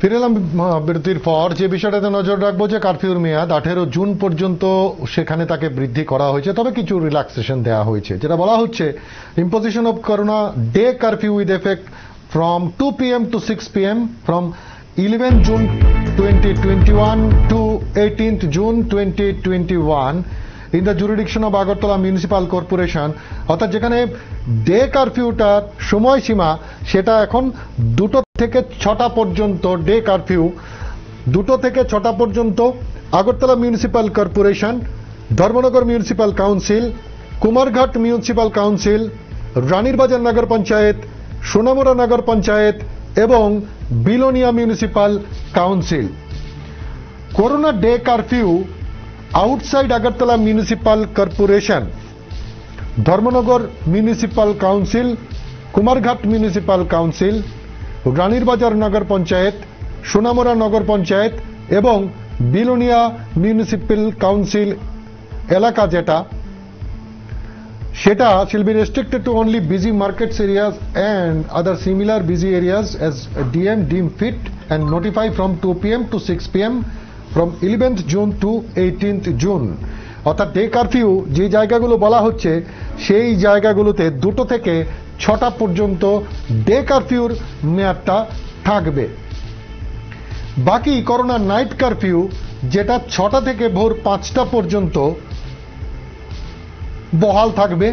ফিরে এলাম বিরতির পর। যে বিষয়টাতে নজর রাখবো যে কারফিউর মেয়াদ 18 জুন পর্যন্ত সেখানে তাকে বৃদ্ধি করা হয়েছে, তবে কিছু রিল্যাক্সেশন দেওয়া হয়েছে। যেটা বলা হচ্ছে imposition of corona day curfew with effect from 2 PM to 6 PM from 11 June 2021 to 18th June 2021 in the jurisdiction of Agartala municipal corporation. অর্থাৎ যেখানে ডে কারফিউটার সময়সীমা সেটা এখন 2টো থেকে 6টা পর্যন্ত, ডে কারফিউ 2টো থেকে 6টা পর্যন্ত Agartala municipal corporation, Dharmanagar municipal council, Kumarghat municipal council, Ranirbazar nagar panchayat, Sonamura নগর পঞ্চায়েত এবং Belonia municipal council. Corona day curfew outside Agartala municipal corporation, Dharmanagar municipal council, Kumarghat municipal council, Ranirbazar nagar panchayat, Sonamura নগর পঞ্চায়েত এবং বিলোনিয়া মিউনিসিপাল কাউন্সিল এলাকা যেটা সেটা shall be restricted to only busy markets areas and other similar busy areas as DM deem fit and notify from 2 PM to 6 PM from 11th June to 18th June। অর্থাৎ day curfew যে জায়গাগুলো বলা হচ্ছে সেই জায়গাগুলোতে 2টো থেকে 6টা পর্যন্ত ডে কারফিউর মেয়াদটা থাকবে। বাকি করোনা নাইট কারফিউ যেটা 6টা থেকে ভোর 5টা পর্যন্ত বহাল থাকবে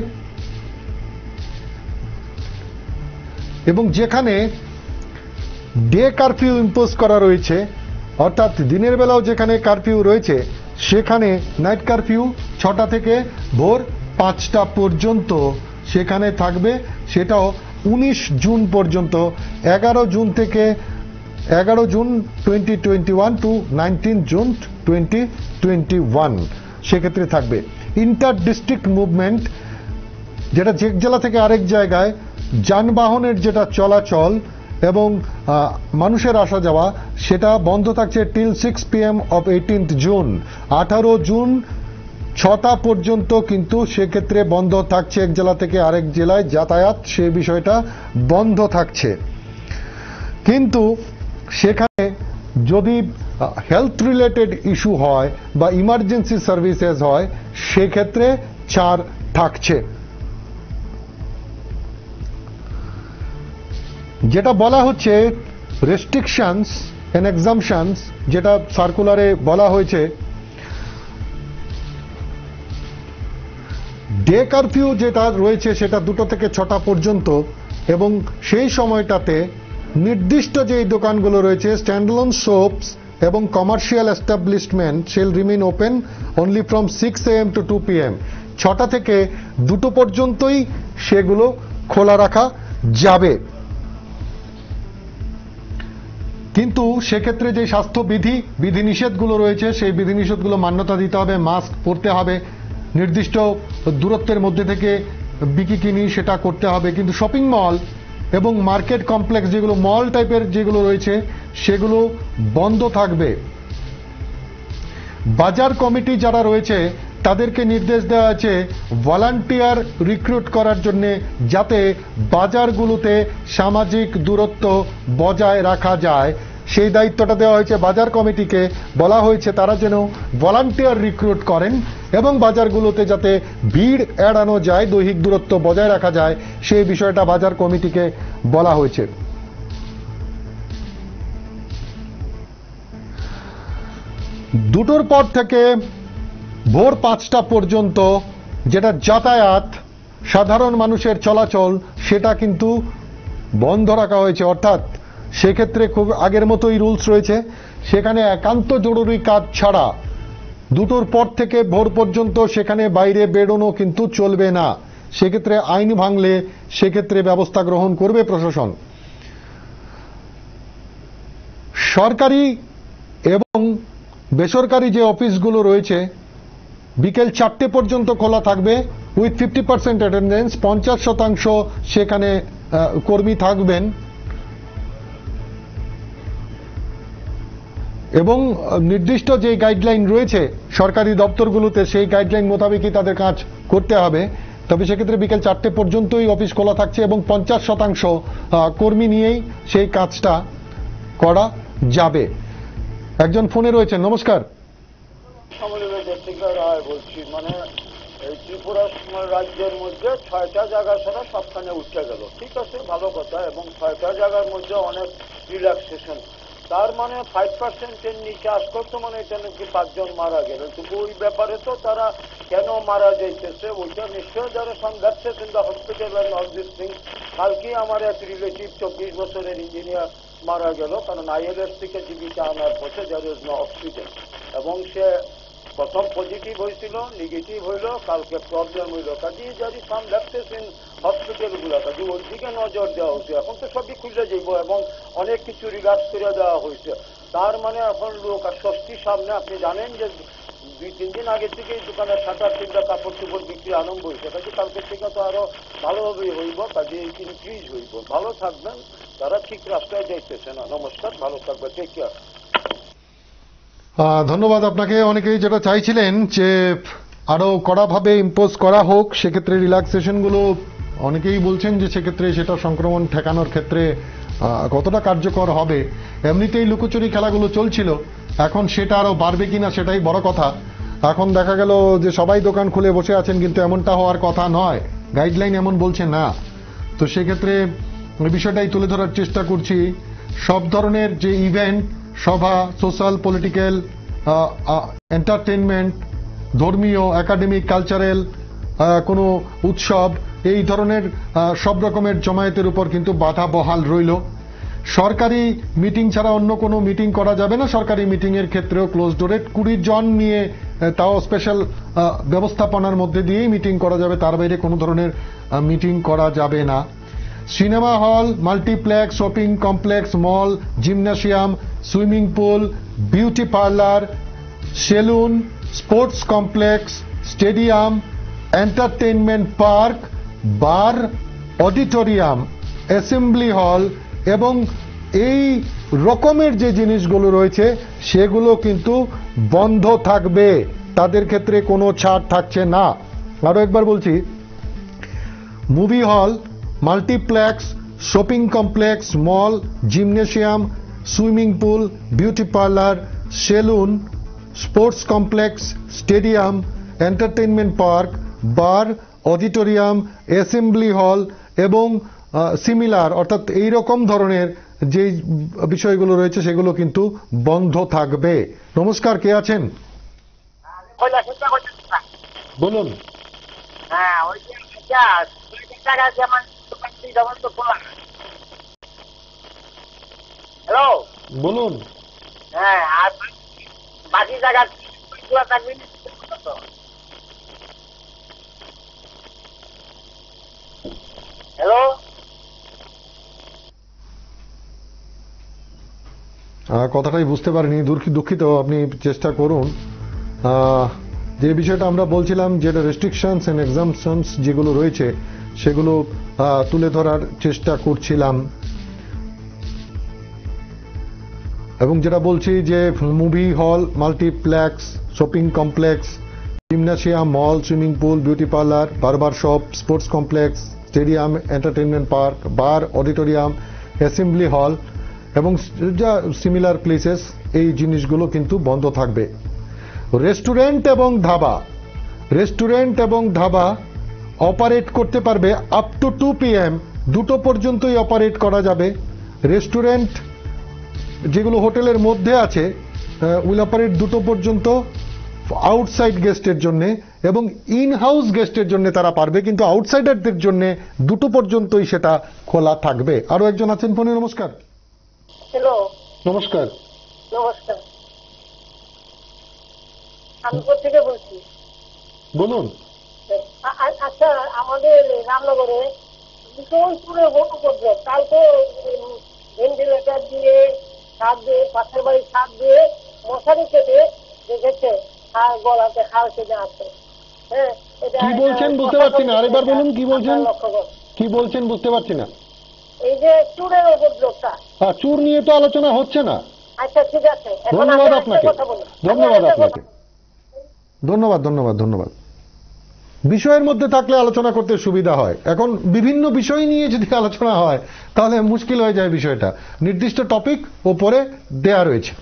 এবং যেখানে ডে কারফিউ ইম্পোজ করা রয়েছে, অর্থাৎ দিনের বেলাও যেখানে কারফিউ রয়েছে সেখানে নাইট কারফিউ 6টা থেকে ভোর 5টা পর্যন্ত সেখানে থাকবে। সেটাও 19 জুন পর্যন্ত, 11 জুন থেকে 11 জুন 2021 টু 19 জুন 2021 সেক্ষেত্রে থাকবে। ইন্টার ডিস্ট্রিক্ট মুভমেন্ট যেটা যে জেলা থেকে আরেক জায়গায় যানবাহনের যেটা চলাচল এবং মানুষের আসা যাওয়া সেটা বন্ধ থাকছে till 6 PM of 18th June. 18 June 6টা পর্যন্ত কিন্তু সেক্ষেত্রে বন্ধ থাকছে, এক জেলা থেকে আরেক জেলায় যাতায়াত সে বিষয়টা বন্ধ থাকছে। কিন্তু সেখানে যদি হেলথ রিলেটেড ইস্যু হয় বা ইমার্জেন্সি সার্ভিসেস হয় সেক্ষেত্রে ছাড় থাকছে। যেটা বলা হচ্ছে রেস্ট্রিকশনস এন্ড এক্সাম্পশনস, যেটা সার্কুলারে বলা হয়েছে ডে কারফিউ যেটা রয়েছে সেটা 2টো থেকে 6টা পর্যন্ত এবং সেই সময়টাতে নির্দিষ্ট যে দোকানগুলো রয়েছে স্ট্যান্ডলোন শপস এবং commercial establishment shall remain open only from 6 AM to 2 PM। 6টা থেকে 2টো পর্যন্তই সেগুলো খোলা রাখা যাবে। কিন্তু সেক্ষেত্রে যে স্বাস্থ্য বিধিনিষেধগুলো রয়েছে সেই বিধিনিষেধগুলো মান্যতা দিতে হবে, মাস্ক পরতে হবে, নির্দিষ্ট দূরত্বের মধ্যে থেকে বিকিনি সেটা করতে হবে। কিন্তু শপিং মল এবং মার্কেট কমপ্লেক্স যেগুলো মল টাইপের যেগুলো রয়েছে সেগুলো বন্ধ থাকবে। বাজার কমিটি যারা রয়েছে তাদেরকে নির্দেশ দেওয়া আছে ভলান্টিয়ার রিক্রুট করার জন্য, যাতে বাজারগুলোতে সামাজিক দূরত্ব বজায় রাখা যায়। সেই দায়িত্বটা দেওয়া হয়েছে বাজার কমিটিকে। বলা হয়েছে তারা যেন ভলান্টিয়ার রিক্রুট করেন এবং বাজারগুলোতে যাতে ভিড় এড়ানো যায়, দৈহিক দূরত্ব বজায় রাখা যায়, সেই বিষয়টা বাজার কমিটিকে বলা হয়েছে। দুটোর পর থেকে ভোর 5টা পর্যন্ত যেটা যাতায়াত, সাধারণ মানুষের চলাচল সেটা কিন্তু বন্ধ রাখা হয়েছে। অর্থাৎ সেক্ষেত্রে খুব আগের মতোই রুলস রয়েছে, সেখানে একান্ত জরুরি কাজ ছাড়া 2টোর পর থেকে ভোর পর্যন্ত সেখানে বাইরে বেরোনো কিন্তু চলবে না। সেক্ষেত্রে আইন ভাঙলে সেক্ষেত্রে ব্যবস্থা গ্রহণ করবে প্রশাসন। সরকারি এবং বেসরকারি যে অফিসগুলো রয়েছে বিকেল 4টে পর্যন্ত খোলা থাকবে উইথ 50% অ্যাটেন্ডেন্স, 50% সেখানে কর্মী থাকবেন এবং নির্দিষ্ট যে গাইডলাইন রয়েছে সরকারি দপ্তরগুলোতে সেই গাইডলাইন মোতাবেকই তাদের কাজ করতে হবে। তবে সেক্ষেত্রে বিকেল 4টে পর্যন্তই অফিস খোলা থাকছে এবং 50% কর্মী নিয়েই সেই কাজটা করা যাবে। একজন ফোনে রয়েছেন, নমস্কার। রায় বলছি, মানে এই ত্রিপুরা রাজ্যের মধ্যে 6টা জায়গা ছাড়া সবখানে উঠে গেল, ঠিক আছে, ভালো কথা, এবং 6টা জায়গার মধ্যে অনেক রিল্যাক্সেশন, তার মানে 5%-এর নিচে আসতো, তো মানে এটা নাকি 5 জন মারা গেল, কিন্তু ওই ব্যাপারে তো তারা কেন মারা যাইতেছে ওইটা নিশ্চয় যারা সংঘাতছে in the hospital and all this things. কালকে আমার এক রিলেটিভ 24 বছরের ইঞ্জিনিয়ার মারা গেল, কারণ ILS থেকে জীবিকা আনার পথে দেয়ার ইজ নো অক্সিজেন, এবং সে প্রথম পজিটিভ হয়েছিল, নেগেটিভ হইল, কালকে প্রবলেম হইল, কাজে যদি সাম লাগতেছেন হসপিটালগুলো, কাজে ওই দিকে নজর দেওয়া হয়েছে। এখন তো সবই খুলে যাইব এবং অনেক কিছু রিল্যাক্স করে দেওয়া হয়েছে, তার মানে এখন লোক আর ষষ্ঠীর সামনে, আপনি জানেন যে 2-3 দিন আগে থেকে এই দোকানের শাটার কিংবা কাপড় চোপড় বিক্রি আরম্ভ হয়েছে, কাজে কালকে থেকে তো আরো ভালোভাবেই হইব, কাজে ইনক্রিজ হইব। ভালো থাকবেন, তারা ঠিক রাস্তায় যাইতেছে না। নমস্কার, ভালো থাকবে, টেক কেয়ার। ধন্যবাদ আপনাকে। অনেকেই যেটা চাইছিলেন যে আরো কড়াভাবে ইম্পোজ করা হোক, সেক্ষেত্রে রিল্যাক্সেশনগুলো অনেকেই বলছেন যে সেক্ষেত্রে সেটা সংক্রমণ ঠেকানোর ক্ষেত্রে কতটা কার্যকর হবে। এমনিতেই লুকোচুরি খেলাগুলো চলছিল, এখন সেটা আরো বাড়বে কিনা সেটাই বড় কথা। এখন দেখা গেল যে সবাই দোকান খুলে বসে আছেন, কিন্তু এমনটা হওয়ার কথা নয়, গাইডলাইন এমন বলছে না। তো সেক্ষেত্রে ওই বিষয়টাই তুলে ধরার চেষ্টা করছি। সব ধরনের যে ইভেন্ট, সভা, সোশ্যাল, পলিটিক্যাল, এন্টারটেনমেন্ট, ধর্মীয়, একাডেমিক, কালচারাল কোনো উৎসব, এই ধরনের সব রকমের জমায়েতের উপর কিন্তু বাধা বহাল রইল। সরকারি মিটিং ছাড়া অন্য কোনো মিটিং করা যাবে না। সরকারি মিটিং এর ক্ষেত্রেও ক্লোজ ডোরে 20 জন নিয়ে, তাও স্পেশাল ব্যবস্থাপনার মধ্যে দিয়েই মিটিং করা যাবে, তার বাইরে কোনো ধরনের মিটিং করা যাবে না। Cinema hall, multiplex, shopping complex, mall, gymnasium, swimming pool, beauty parlour, salon, sports complex, stadium, entertainment park, bar, auditorium, assembly hall এবং এই রকমের যে জিনিসগুলো রয়েছে সেগুলো কিন্তু বন্ধ থাকবে, তাদের ক্ষেত্রে কোনো ছাড় থাকছে না। আরো একবার বলছি, movie hall, multiplex, shopping complex, mall, gymnasium, swimming pool, beauty parlour, salon, sports complex, stadium, entertainment park, bar, auditorium, assembly hall এবং সিমিলার, অর্থাৎ এই রকম ধরনের যে বিষয়গুলো রয়েছে সেগুলো কিন্তু বন্ধ থাকবে। নমস্কার, কে আছেন? বলুন। হ্যাঁ, ওই যেমন তো খোলা। হ্যালো, বলুন। হ্যাঁ, আর বাকি জায়গা খোলা থাকবে। হ্যালো, কথাটাই বুঝতে পারিনি, দুঃখিত, আপনি চেষ্টা করুন। যে বিষয়টা আমরা বলছিলাম, যেটা রেস্ট্রিকশনস এন্ড এক্সাম্পশনস যেগুলো রয়েছে সেগুলো তুলে ধরার চেষ্টা করছিলাম, এবং যেটা বলছি যে movie hall, multiplex, shopping complex, gymnasium, mall, swimming pool, beauty parlour, barber shop, sports complex, stadium, entertainment park, bar, auditorium, assembly hall এবং যা সিমিলার প্লেসেস, এই জিনিসগুলো কিন্তু বন্ধ থাকবে। রেস্টুরেন্ট এবং ধাবা অপারেট করতে পারবে আপ টু 2 PM, 2টো পর্যন্তই অপারেট করা যাবে। রেস্টুরেন্ট যেগুলো হোটেলের মধ্যে আছে উইল অপারেট 2টো পর্যন্ত আউটসাইড গেস্টের জন্য, এবং ইন হাউস গেস্টের জন্য তারা পারবে, কিন্তু আউটসাইডারদের জন্য 2টো পর্যন্তই সেটা খোলা থাকবে। আরো একজন আছেন ফোনে, নমস্কার। হ্যালো, নমস্কার। নমস্কার, আমি থেকে বলছি। বলুন। আচ্ছা, আমাদের রামনগরে ভীষণ পুরো উপদ্রব, কালকে ভেন্টিলেটার দিয়ে, ছাদ দিয়ে, পাশের বাড়ির ছাদ দিয়ে মশারি কেটে দেখেছে হাড় গলাতে হাড় কেটে আছে। হ্যাঁ, কি বলছেন বুঝতে পারছি না, আরেকবার বলুন। কি বলছেন বুঝতে পারছি না। এই যে চুরের উপদ্রবটা, চুর নিয়ে তো আলোচনা হচ্ছে না। আচ্ছা, ঠিক আছে, ধন্যবাদ আপনাকে। ধন্যবাদ। বিষয়ের মধ্যে থাকলে আলোচনা করতে সুবিধা হয়। এখন বিভিন্ন বিষয় নিয়ে যদি আলোচনা হয় তাহলে মুশকিল হয়ে যায় বিষয়টা। নির্দিষ্ট টপিক ওপরে দেয়া রয়েছে।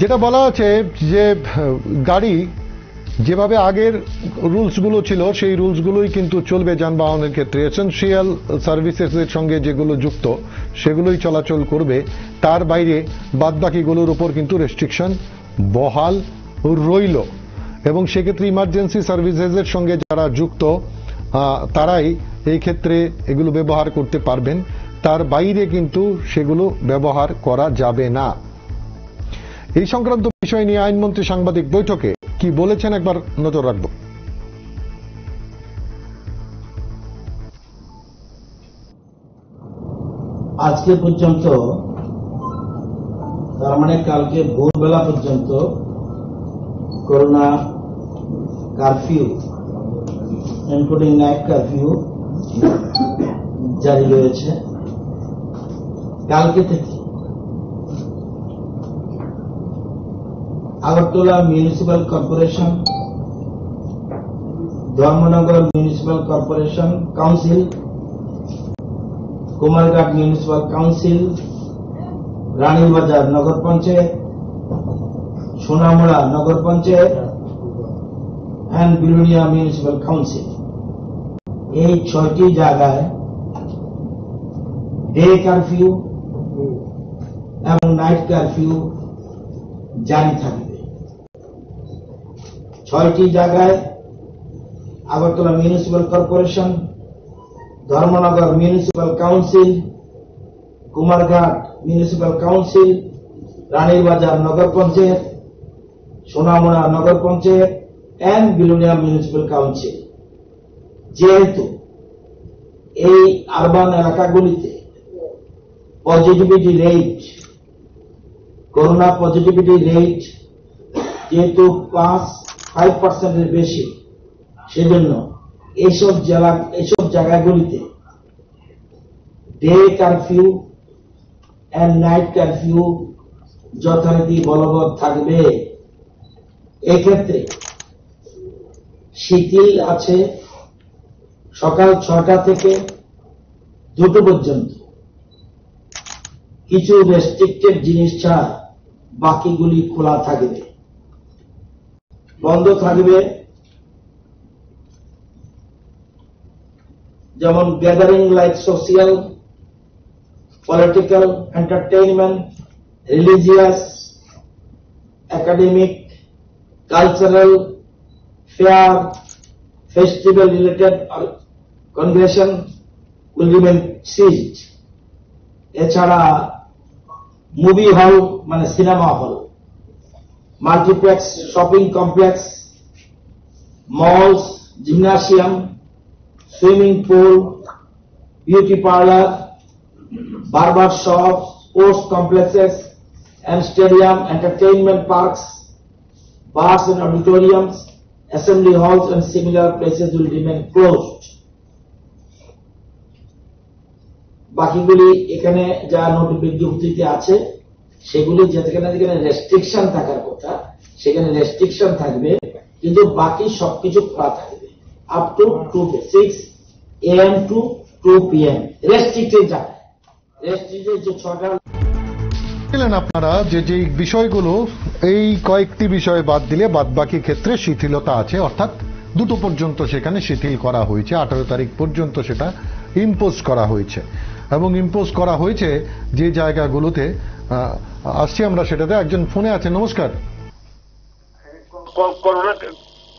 যেটা বলা আছে যে গাড়ি যেভাবে আগের রুলসগুলো ছিল সেই রুলসগুলোই কিন্তু চলবে যানবাহনের ক্ষেত্রে। এসেনশিয়াল সার্ভিসেসের সঙ্গে যেগুলো যুক্ত সেগুলোই চলাচল করবে, তার বাইরে বাদবাকিগুলোর উপর কিন্তু রেস্ট্রিকশন বহাল রইল। এবং সেক্ষেত্রে ইমার্জেন্সি সার্ভিসেসের সঙ্গে যারা যুক্ত তারাই এই ক্ষেত্রে এগুলো ব্যবহার করতে পারবেন, তার বাইরে কিন্তু সেগুলো ব্যবহার করা যাবে না। এই সংক্রান্ত বিষয় নিয়ে আইনমন্ত্রী সাংবাদিক বৈঠকে কি বলেছেন একবার নজর রাখব। আজকে পর্যন্ত, তার মানে কালকে ভোরবেলা পর্যন্ত corona curfew including night curfew জারি রয়েছে। কালকে থেকে Agartala municipal corporation, Dharmanagar municipal corporation council, Kumarghat municipal council, Ranibazar Nagar panchayat, Sonamura Nagar panchayat and Belonia municipal council, এই 6টি জায়গায় ডে কারফিউ এবং নাইট কারফিউ জারি থাকবে। 6টি জায়গায় Agartala municipal corporation, Dharmanagar municipal council, Kumarghat municipal council, Ranibazar Nagar panchayat, Sonamura Nagar panchayat and Belonia municipal council. যেহেতু এই আরবান এলাকাগুলিতে positivity rate, corona positivity rate যেহেতু 5% বেশি, সেজন্য এইসব জায়গাগুলিতে day curfew and night curfew যথারীতি বলবৎ থাকবে। এক্ষেত্রে শিথিল আছে সকাল 6টা থেকে 2টো পর্যন্ত। কিছু রেস্ট্রিক্টেড জিনিস ছাড়া বাকিগুলি খোলা থাকবে। বন্ধ থাকবে যেমন gathering like social, political, entertainment, religious, academic, cultural, fair, festival related congregation will remain seized. এছাড়া মুভি হল মানে cinema hall, multiplex, shopping complex, malls, gymnasium, swimming pool, beauty parlour, barber shop, sports complexes and stadium, entertainment parks, bars and auditoriums, assembly halls and similar places will remain closed. বাকিগুলি এখানে যা note বিজ্ঞপ্তিতে আছে সেগুলি যেখানে যেখানে restriction থাকার কথা সেখানে রেস্ট্রিকশন থাকবে, কিন্তু বাকি সবকিছু খোলা থাকবে up to 6 AM to 2 PM। Restricted জায়গায়, রেস্ট্রিক্টেড যে 6টা আপনারা যে বিষয়গুলো, এই কয়েকটি বিষয় বাদ দিলে বাদ বাকি ক্ষেত্রে শিথিলতা আছে, অর্থাৎ 2টো পর্যন্ত সেখানে শিথিল করা হয়েছে। 18 তারিখ পর্যন্ত সেটা ইম্পোজ করা হয়েছে এবং ইম্পোজ করা হয়েছে যে জায়গাগুলোতে। আসছি আমরা সেটাতে। একজন ফোনে আছে। নমস্কার।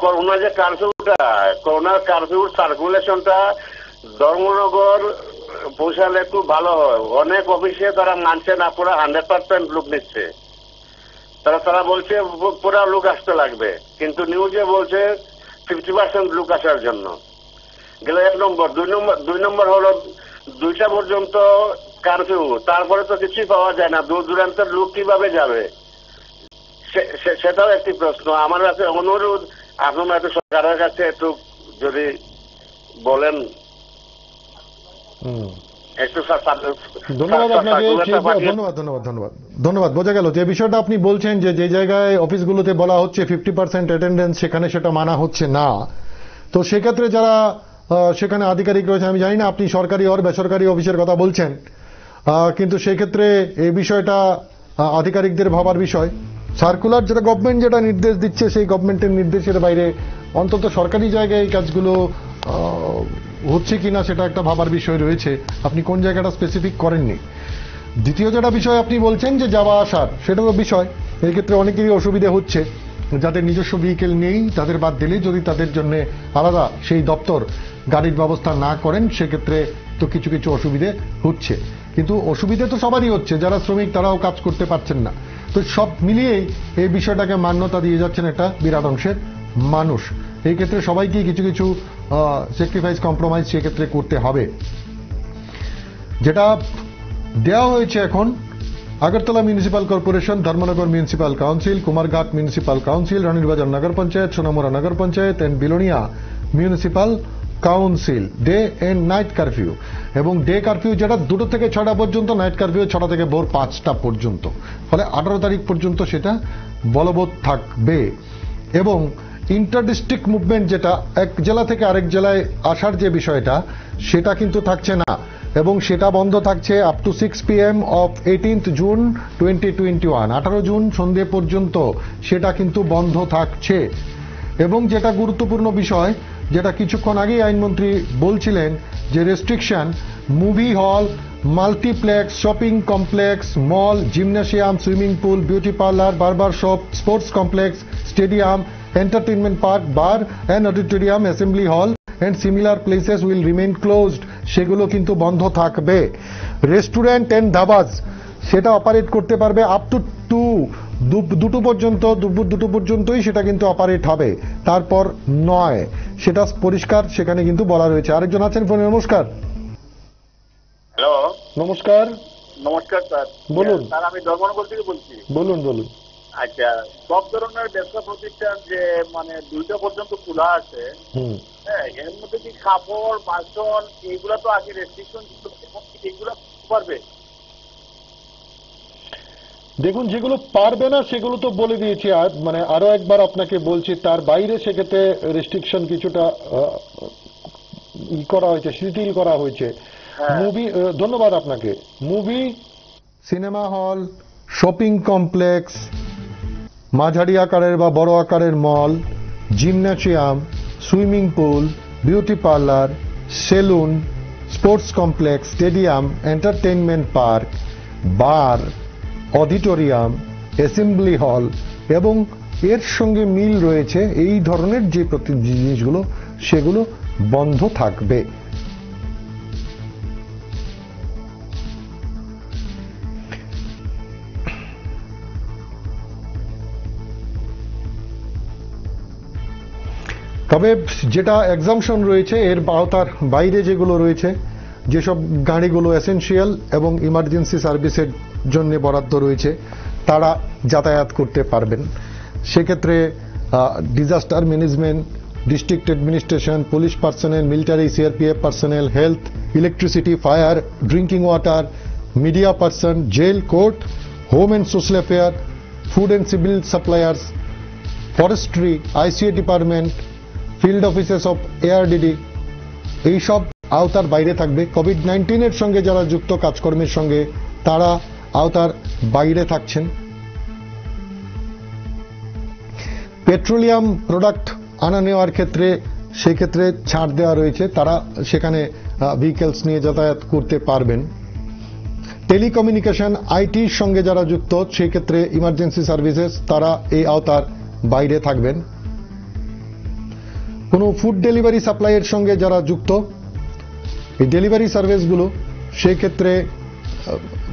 করোনা যে কারফিউটা, করোনার কারফিউর সার্কুলেশনটা ধর্মনগর পৌঁছালে একটু ভালো হয়। অনেক অফিসে তারা মানছে না, পুরো 100% লোক নিচ্ছে। তারা বলছে পুরা লোক আসতে লাগবে, কিন্তু নিউজে বলছে 50% লোক আসার জন্য। গেলে 1 নম্বর। 2 নম্বর হলো 2টা পর্যন্ত কারফিউ, তারপরে তো কিছুই পাওয়া যায় না। দূর দূরান্তের লোক কিভাবে যাবে সেটাও একটি প্রশ্ন। আমার কাছে অনুরোধ, আপনারা একটু সরকারের কাছে একটু যদি বলেন। একটু ধন্যবাদ আপনাকে। ধন্যবাদ। বোঝা গেল যে বিষয়টা আপনি বলছেন যে জায়গায় অফিসগুলোতে বলা হচ্ছে 50% অ্যাটেন্ডেন্স, সেখানে সেটা মানা হচ্ছে না। তো সেক্ষেত্রে যারা সেখানে আধিকারিক রয়েছে, আমি জানি না আপনি সরকারি আর বেসরকারি অফিসের কথা বলছেন, কিন্তু সেই ক্ষেত্রে এই বিষয়টা আধিকারিকদের ভাবার বিষয়। সার্কুলার যেটা গভর্নমেন্ট যেটা নির্দেশ দিচ্ছে, সেই গভর্নমেন্টের নির্দেশের বাইরে অন্তত সরকারি জায়গায় এই কাজগুলো হচ্ছে কিনা সেটা একটা ভাবার বিষয় রয়েছে। আপনি কোন জায়গাটা স্পেসিফিক করেননি। দ্বিতীয় যেটা বিষয় আপনি বলছেন যে যাওয়া আসার, সেটারও বিষয়। এই ক্ষেত্রে অনেকেরই অসুবিধা হচ্ছে, যাদের নিজস্ব ভেহিকেল নেই তাদের বাদ দিলেই যদি তাদের জন্য আলাদা সেই দপ্তর গাড়ির ব্যবস্থা না করেন, সেক্ষেত্রে তো কিছু কিছু অসুবিধে হচ্ছে। কিন্তু অসুবিধে তো সবারই হচ্ছে, যারা শ্রমিক তারাও কাজ করতে পারছেন না। তো সব মিলিয়েই এই বিষয়টাকে মান্যতা দিয়ে যাচ্ছেন একটা বিরাট অংশের মানুষ। এই ক্ষেত্রে সবাইকেই কিছু কিছু স্যাক্রিফাইস, কম্প্রোমাইজ সেক্ষেত্রে করতে হবে। যেটা দেওয়া হয়েছে এখন Agartala municipal corporation, Dharmanagar municipal council, Kumarghat municipal council, Ranirbazar nagar panchayat, Sonamura Nagar panchayat and Belonia municipal council, day and night curfew. এবং ডে কারফিউ যেটা 2টা থেকে 6টা পর্যন্ত, নাইট কারফিউ 6টা থেকে ভোর 5টা পর্যন্ত। ফলে 18 তারিখ পর্যন্ত সেটা বলবৎ থাকবে। এবং ইন্টার ডিস্ট্রিক্ট মুভমেন্ট, যেটা এক জেলা থেকে আরেক জেলায় আসার যে বিষয়টা, সেটা কিন্তু থাকছে না। এবং সেটা বন্ধ থাকছে up to 6 PM of 18th June 2021, 18 June সন্ধে পর্যন্ত সেটা কিন্তু বন্ধ থাকছে। এবং যেটা গুরুত্বপূর্ণ বিষয়, যেটা কিছুক্ষণ আগেই আইনমন্ত্রী বলছিলেন, যে restriction movie hall, multiplex, shopping complex, mall, gymnasium, swimming pool, beauty parlour, barber shop, sports complex, stadium, entertainment park, bar and auditorium, assembly hall and similar places will remain closed. সেগুলো কিন্তু বন্ধ থাকবে। রেস্টুরেন্ট এন্ড ধাবাস সেটা operate করতে পারবে up to 2 পর্যন্ত, দুপুর 2 পর্যন্তই সেটা কিন্তু অপারেট হবে, তারপর নয়। সেটা পরিষ্কার সেখানে কিন্তু বলা রয়েছে। আরেকজন আছেন ফোনে। নমস্কার। হ্যালো, নমস্কার। নমস্কার স্যার। বলুন স্যার, আমি ধর্মনগর থেকে বলছি। বলুন। আচ্ছা, সব ধরনের ব্যবসা প্রতিষ্ঠান যে মানে 2টা পর্যন্ত খোলা আছে, হ্যাঁ, এর মধ্যে কি কাপড়, বাসন এইগুলা তো আগে রেস্ট্রিকশন ছিল, এইগুলা পারবে? দেখুন, যেগুলো পারবে না সেগুলো তো বলে দিয়েছি। আর মানে আরো একবার আপনাকে বলছি, তার বাইরে সেক্ষেত্রে রেস্ট্রিকশন কিছুটা করা হয়েছে, শিথিল করা হয়েছে। মুভি, ধন্যবাদ আপনাকে। Movie, cinema hall, shopping complex, মাঝারি আকারের বা বড় আকারের mall, gymnasium, swimming pool, beauty parlour, salon, sports complex, stadium, entertainment park, bar, auditorium, assembly hall এবং এর সঙ্গে মিল রয়েছে এই ধরনের যে জিনিসগুলো, সেগুলো বন্ধ থাকবে। তবে যেটা এক্সাম্পশন রয়েছে, এর আওতার বাইরে যেগুলো রয়েছে, যেসব গাড়িগুলো এসেনশিয়াল এবং ইমার্জেন্সি সার্ভিসের জন্য বরাদ্দ রয়েছে, তারা যাতায়াত করতে পারবেন। সেক্ষেত্রে disaster management, district administration, police personnel, military, CRPF personnel, health, electricity, fire, drinking water, media person, jail, court, home and social affair, food and civil suppliers, forestry, ICA department, field offices of ARDD, এইসব আওতার বাইরে থাকবে। COVID-19 এর সঙ্গে যারা যুক্ত কাজকর্মের সঙ্গে, তারা আওতার বাইরে থাকছেন। পেট্রোলিয়াম প্রোডাক্ট আনা নেওয়ার ক্ষেত্রে সেক্ষেত্রে ছাড় দেওয়া রয়েছে, তারা সেখানে ভেহিকেলস নিয়ে যাতায়াত করতে পারবেন। টেলিকমিউনিকেশন, আইটির সঙ্গে যারা যুক্ত, সেই ক্ষেত্রে ইমার্জেন্সি সার্ভিসেস, তারা এই আওতার বাইরে থাকবেন। কোনো ফুড ডেলিভারি সাপ্লাইয়ের সঙ্গে যারা যুক্ত, এই ডেলিভারি সার্ভিসগুলো, সেই ক্ষেত্রে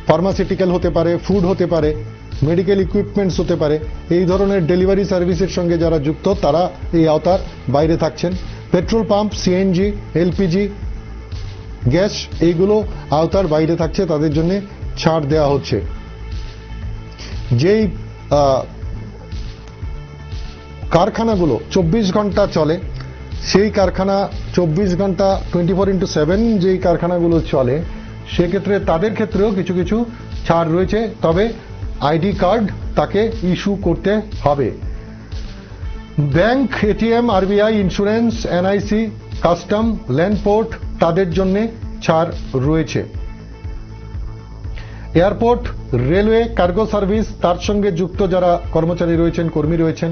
ফার্মাসিউটিক্যাল হতে পারে, ফুড হতে পারে, মেডিকেল ইকুইপমেন্টস হতে পারে, এই ধরনের ডেলিভারি সার্ভিসের সঙ্গে যারা যুক্ত, তারা এই আওতার বাইরে থাকছেন। Petrol pump, CNG, LPG, gas, এইগুলো আওতার বাইরে থাকছে, তাদের জন্য ছাড় দেওয়া হচ্ছে। যেই কারখানাগুলো 24 ঘন্টা চলে, সেই কারখানা 24 ঘন্টা 24x7 যেই কারখানাগুলো চলে, সেক্ষেত্রে তাদের ক্ষেত্রেও কিছু কিছু ছাড় রয়েছে, তবে আইডি কার্ড তাকে ইস্যু করতে হবে। Bank, ATM, RBI, insurance, NIC, custom, land port তাদের জন্য ছাড় রয়েছে। এয়ারপোর্ট, রেলওয়ে, কার্গো সার্ভিস তার সঙ্গে যুক্ত যারা কর্মচারী রয়েছেন, কর্মী রয়েছেন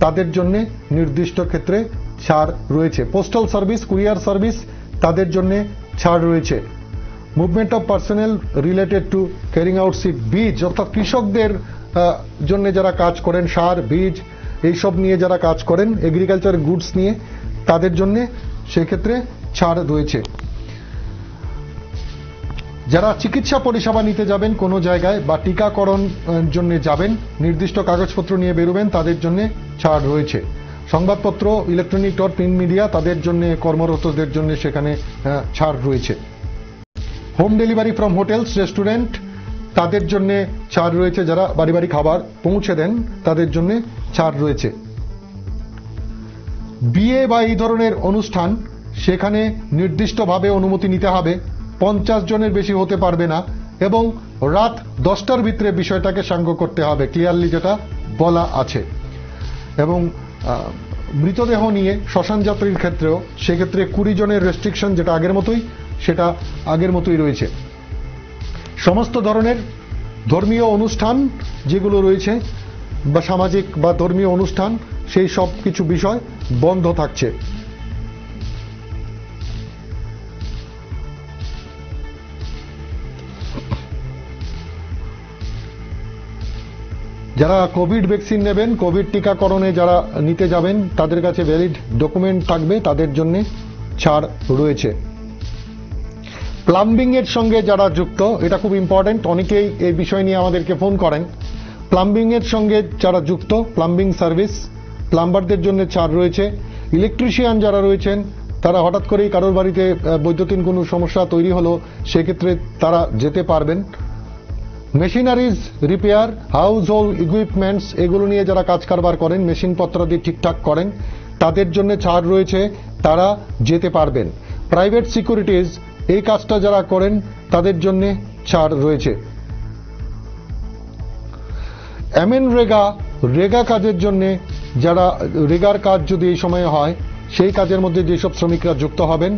তাদের জন্য নির্দিষ্ট ক্ষেত্রে ছাড় রয়েছে। পোস্টাল সার্ভিস, কুরিয়ার সার্ভিস তাদের জন্য ছাড় রয়েছে। Movement of personnel related to carrying out seed, বীজ অর্থাৎ কৃষকদের জন্য যারা কাজ করেন, সার, বীজ এইসব নিয়ে যারা কাজ করেন, এগ্রিকালচার গুডস নিয়ে তাদের জন্য সেক্ষেত্রে ছাড় রয়েছে। যারা চিকিৎসা পরিষেবা নিতে যাবেন কোনো জায়গায় বা টিকাকরণ জন্য যাবেন, নির্দিষ্ট কাগজপত্র নিয়ে বেরোবেন তাদের জন্য ছাড় রয়েছে। সংবাদপত্র, ইলেকট্রনিক or প্রিন্ট মিডিয়া তাদের জন্য, কর্মরতদের জন্য সেখানে ছাড় রয়েছে। Home delivery from hotels, restaurant তাদের জন্য ছাড় রয়েছে। যারা বাড়ি বাড়ি খাবার পৌঁছে দেন তাদের জন্য ছাড় রয়েছে। বিয়ে বা এই ধরনের অনুষ্ঠান সেখানে নির্দিষ্টভাবে অনুমতি নিতে হবে, 50 জনের বেশি হতে পারবে না এবং রাত 10টার ভিতরে বিষয়টাকে সাঙ্গ করতে হবে, ক্লিয়ারলি যেটা বলা আছে। এবং মৃতদেহ নিয়ে শ্মশান যাত্রীর ক্ষেত্রেও সেক্ষেত্রে 20 জনের রেস্ট্রিকশন যেটা আগের মতোই, সেটা আগের মতোই রয়েছে। সমস্ত ধরনের ধর্মীয় অনুষ্ঠান যেগুলো রয়েছে বা সামাজিক বা ধর্মীয় অনুষ্ঠান, সেই সব কিছু বিষয় বন্ধ থাকছে। যারা কোভিড ভ্যাকসিন নেবেন, কোভিড টিকাকরণে যারা নিতে যাবেন তাদের কাছে ভ্যালিড ডকুমেন্ট থাকবে, তাদের জন্য ছাড় রয়েছে। প্লাম্বিং এর সঙ্গে যারা যুক্ত, এটা খুব ইম্পর্টেন্ট, অনেকেই এই বিষয় নিয়ে আমাদেরকে ফোন করেন। প্লাম্বিং এর সঙ্গে যারা যুক্ত, প্লাম্বিং সার্ভিস, প্লাম্বারদের জন্য ছাড় রয়েছে। ইলেকট্রিশিয়ান যারা রয়েছেন তারা হঠাৎ করেই কারোর বাড়িতে বৈদ্যুতিন কোনো সমস্যা তৈরি হলো, সেক্ষেত্রে তারা যেতে পারবেন। Machineries repair, house hold equipments এগুলো নিয়ে যারা কাজ কারবার করেন, মেশিনপত্রাদি ঠিকঠাক করেন তাদের জন্য ছাড় রয়েছে, তারা যেতে পারবেন। প্রাইভেট সিকিউরিটিজ এই কাজটা যারা করেন তাদের জন্য ছাড় রয়েছে। রেগা, রেগা কাজের জন্য যারা, রেগার কাজ যদি এই সময়ে হয় সেই কাজের মধ্যে যেসব শ্রমিকরা যুক্ত হবেন,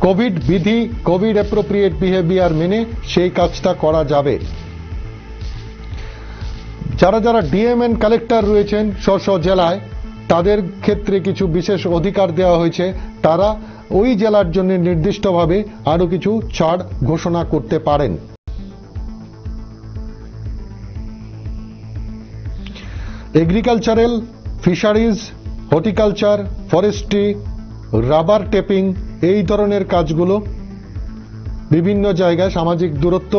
কোভিড বিধি, কোভিড অ্যাপ্রোপ্রিয়েট বিহেভিয়ার মেনে সেই কাজটা করা যাবে। যারা যারা ডিএম এন্ড কালেক্টর রয়েছেন স্ব জেলায়, তাদের ক্ষেত্রে কিছু বিশেষ অধিকার দেওয়া হয়েছে, তারা ওই জেলার জন্য নির্দিষ্টভাবে আরো কিছু ছাড় ঘোষণা করতে পারেন। Agricultural, fisheries, horticulture, forestry, rubber tapping এই ধরনের কাজগুলো বিভিন্ন জায়গায় সামাজিক দূরত্ব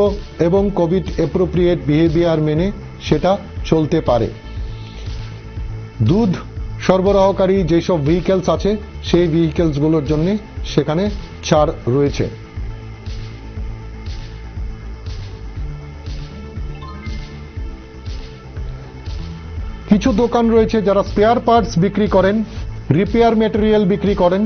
এবং কোভিড অ্যাপ্রোপ্রিয়েট বিহেভিয়ার মেনে সেটা চলতে পারে। দুধ সরবরাহকারী যেসব ভেহিকেলস আছে সেই ভেহিকেলসগুলোর জন্য সেখানে ছাড় রয়েছে। কিছু দোকান রয়েছে যারা স্পেয়ার পার্টস বিক্রি করেন, রিপেয়ার মেটেরিয়াল বিক্রি করেন,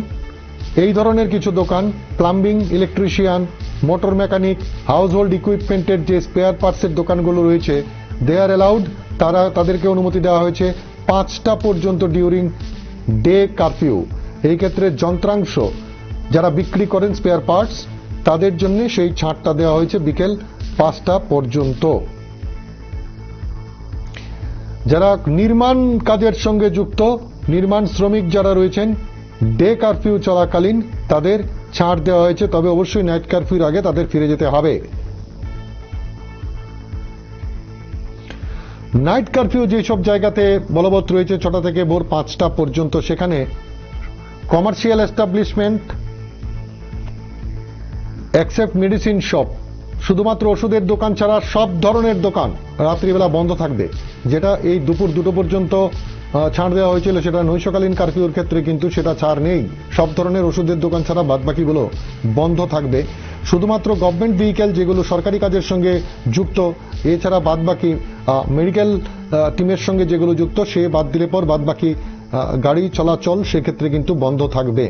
এই ধরনের কিছু দোকান, plumbing, electrician, motor mechanic, household ইকুইপমেন্টের যে স্পেয়ার পার্টসের দোকানগুলো রয়েছে, দে আর অ্যালাউড, তাদেরকে অনুমতি দেওয়া হয়েছে 5টা পর্যন্ত ডিউরিং ডে কারফিউ। এই ক্ষেত্রে যন্ত্রাংশ যারা বিক্রি করেন স্পেয়ার পার্টস তাদের জন্য সেই ছাড়টা দেওয়া হয়েছে বিকেল 5টা পর্যন্ত। যারা নির্মাণ কাজের সঙ্গে যুক্ত, নির্মাণ শ্রমিক যারা রয়েছেন, ডে কারফিউ চলাকালীন তাদের ছাড় দেওয়া হয়েছে, তবে অবশ্যই নাইট কারফিউর আগে তাদের ফিরে যেতে হবে। নাইট কারফিউ যেসব জায়গাতে বলবৎ রয়েছে 6টা থেকে ভোর 5টা পর্যন্ত, সেখানে commercial establishment except medicine shop, শুধুমাত্র ওষুধের দোকান ছাড়া সব ধরনের দোকান রাত্রিবেলা বন্ধ থাকবে। যেটা এই দুপুর 2টো পর্যন্ত ছাড় দেওয়া হয়েছিল, সেটা নৈশকালীন কারফিউর ক্ষেত্রে কিন্তু সেটা ছাড় নেই। সব ধরনের ওষুধের দোকান ছাড়া বাদবাকিগুলো বন্ধ থাকবে। শুধুমাত্র গভর্নমেন্ট ভেহিকেল যেগুলো সরকারি কাজের সঙ্গে যুক্ত, এছাড়া বাদবাকি মেডিকেল টিমের সঙ্গে যেগুলো যুক্ত, সে বাদ দিলে পর বাদবাকি গাড়ি চলাচল সেক্ষেত্রে কিন্তু বন্ধ থাকবে।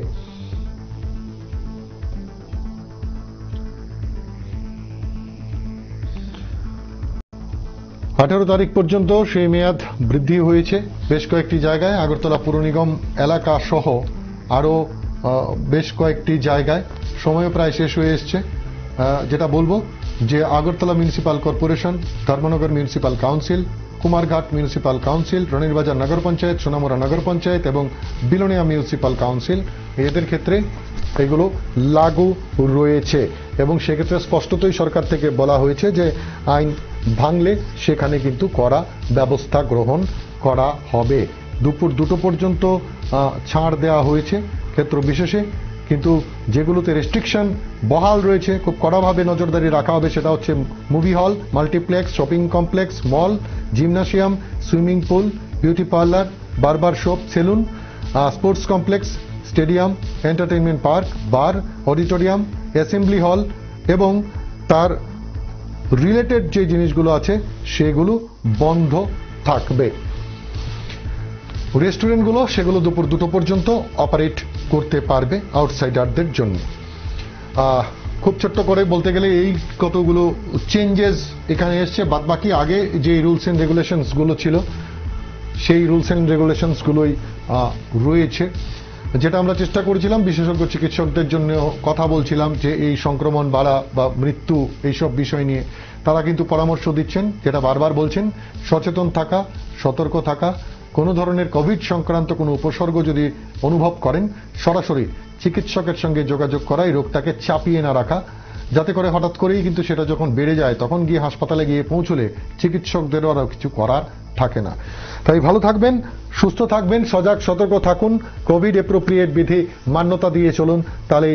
18 তারিখ পর্যন্ত সেই মেয়াদ বৃদ্ধি হয়েছে বেশ কয়েকটি জায়গায়, আগরতলা পুর নিগম এলাকা সহ আরো বেশ কয়েকটি জায়গায়। সময় প্রায় শেষ হয়ে এসছে। যেটা বলবো যে Agartala municipal corporation, Dharmanagar municipal council, Kumarghat municipal council, Ranirbazar nagar panchayat, Sonamura নগর পঞ্চায়েত এবং বিলোনিয়া মিউনিসিপাল কাউন্সিল, এদের ক্ষেত্রে এগুলো লাগু রয়েছে এবং সেক্ষেত্রে স্পষ্টতই সরকার থেকে বলা হয়েছে যে আইন ভাঙলে সেখানে কিন্তু কড়া ব্যবস্থা গ্রহণ করা হবে। দুপুর 2টো পর্যন্ত ছাড় দেওয়া হয়েছে ক্ষেত্র বিশেষে, কিন্তু যেগুলোতে রেস্ট্রিকশন বহাল রয়েছে খুব কড়াভাবে নজরদারি রাখা হবে। সেটা হচ্ছে movie hall, multiplex, shopping complex, mall, gymnasium, swimming pool, beauty parlour, barber shop, saloon, sports complex, stadium, entertainment park, bar, auditorium, assembly hall এবং তার রিলেটেড যে জিনিসগুলো আছে সেগুলো বন্ধ থাকবে। রেস্টুরেন্টগুলো সেগুলো দুপুর 2টো পর্যন্ত অপারেট করতে পারবে আউটসাইডারদের জন্য। খুব ছোট্ট করে বলতে গেলে এই কতগুলো চেঞ্জেস এখানে এসছে। বাদবাকি আগে যে রুলস এন্ড রেগুলেশনস গুলো ছিল সেই রুলস এন্ড রেগুলেশনস গুলোই রয়েছে। যেটা আমরা চেষ্টা করেছিলাম বিশেষজ্ঞ চিকিৎসকদের জন্য কথা বলছিলাম যে এই সংক্রমণ বাড়া বা মৃত্যু এইসব বিষয় নিয়ে তারা কিন্তু পরামর্শ দিচ্ছেন, যেটা বারবার বলছেন সচেতন থাকা, সতর্ক থাকা, কোনো ধরনের কোভিড সংক্রান্ত কোনো উপসর্গ যদি অনুভব করেন সরাসরি চিকিৎসকের সঙ্গে যোগাযোগ করা, এই রোগটাকে চাপিয়ে না রাখা, যাতে করে হঠাৎ করেই কিন্তু সেটা যখন বেড়ে যায় তখন গিয়ে হাসপাতালে গিয়ে পৌঁছলে চিকিৎসকদেরও আরো কিছু করার থাকে না। তাই ভালো থাকবেন, সুস্থ থাকবেন, সজাগ সতর্ক থাকুন, কোভিড এপ্রোপ্রিয়েট বিধি মান্যতা দিয়ে চলুন, তাহলে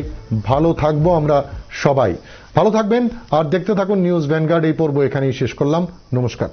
ভালো থাকবো আমরা সবাই। ভালো থাকবেন আর দেখতে থাকুন নিউজ ভ্যানগার্ড। এই পর্ব এখানেই শেষ করলাম। নমস্কার।